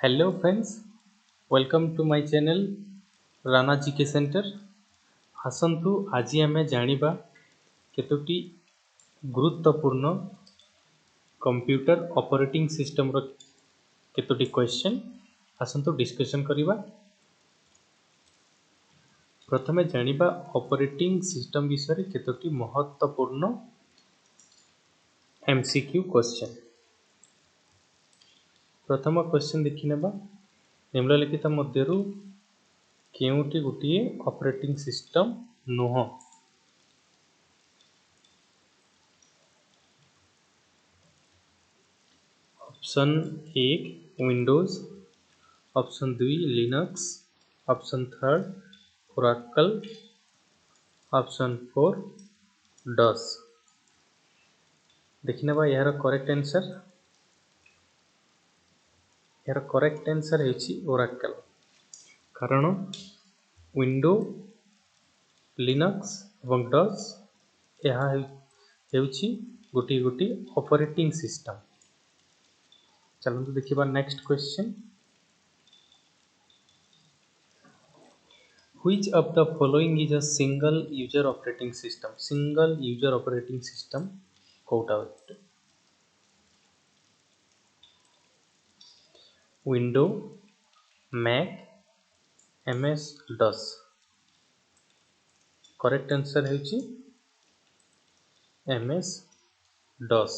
Hello friends, welcome to my channel Rana GK Center. आसंतु आज आम जानिबा केतोटी गुरुत्वपूर्ण computer operating system रो केतोटी question आसंतु discussion करिबा। प्रथमे जानिबा operating system विषय केतोटी महत्वपूर्ण एमसीक्यू क्वेश्चन। प्रथम क्वेश्चन देखि नेबा निम्नलिखित मध्यरु केउटी गोटिए ऑपरेटिंग सिस्टम नुह। Option 1 Windows, option 2 Linux, option 3 Oracle, option 4 DOS. देखिने बा यार करेक्ट आंसर। यार करेक्ट आंसर है ओरेकल। कारण विंडो, लिनक्स एवं डॉस यह हेउची गोटी गोटी ऑपरेटिंग सिस्टम। चलते देखिबा next question. Which of the following is a single user operating system? Single user operating system कोटा होते? Window, Mac, MS DOS. Correct answer है एमएस डॉस।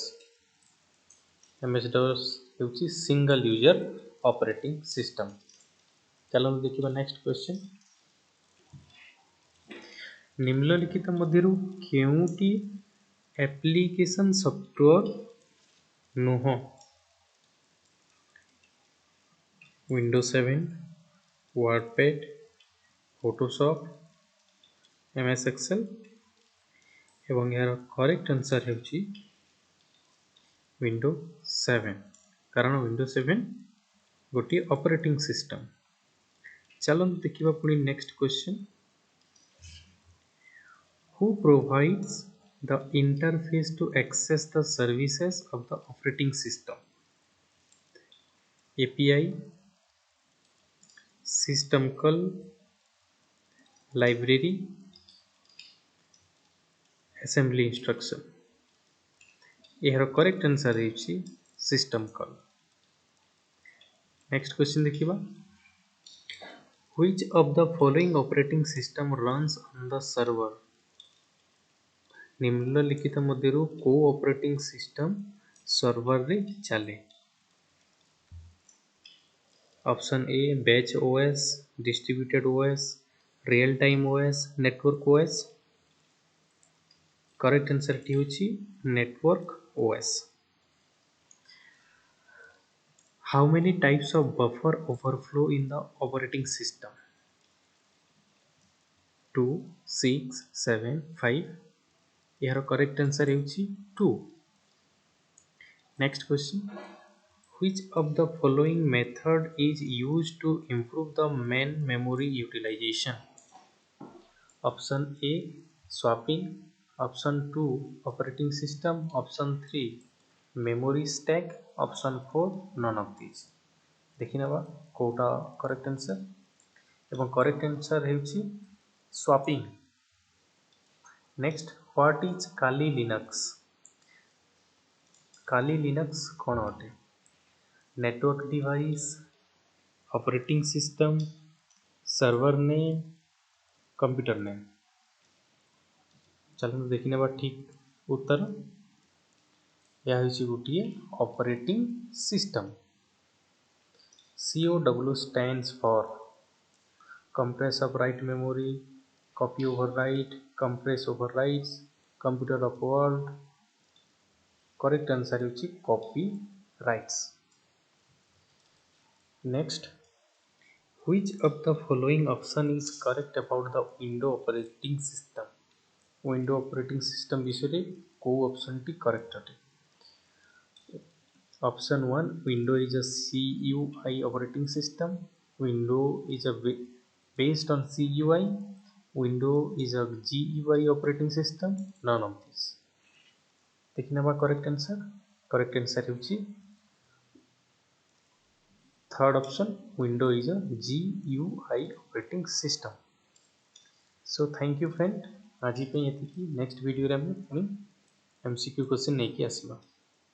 एमएस डॉस है सिंगल यूजर ऑपरेटिंग सिस्टम। चलो देखिबा next question. निम्नलिखित मध्यरु केउटी application software नुह? Window 7, WordPad, Photoshop, MS Excel एवं यार करेक्ट आंसर है विंडो 7। कारण विंडो 7 गोटी ऑपरेटिंग सिस्टम। चलो देखिबा पुनी next question. Who provides the interface to access the services of the operating system? API, system call, library, assembly instruction। यार correct answer है सिस्टम कॉल। नेक्स्ट क्वेश्चन देखिबा। Which of the following operating system runs on the server? निम्नलिखित मध्यरु को operating system server रे चले? Option A batch OS, distributed OS, real time OS, network OS. Correct answer टी होची network OS. How many types of buffer overflow in the operating system? 2, 6, 7, 5। यार correct answer है 2। Next question. Which of the following method is used to improve the main memory utilization? Option A swapping, option 2 operating system, option 3 memory stack, option 4 none of these। देखि नेबा कोटा correct answer एवं correct answer है swapping। Next what is Kali Linux? Kali Linux कौन अटे? Network device, operating system, server name, computer name. चलो देखने बा ठीक उत्तर। यह होची गोटिए operating system. COW stands for compress of write memory, copy overwrite, compress overwrites, computer of world। Correct answer होची copy writes. Next. Which of the following option is correct about the window operating system? Window operating system विषय को option टी correct अटे? Option 1 window is a CUI operating system, window is a based on CUI, window is a GUI operating system, none of this. देखिने बा correct answer. Correct answer होची third option window is a GUI operating system. So thank you friend, आज ये next video में पुणी MCQ question नहीं आसवा।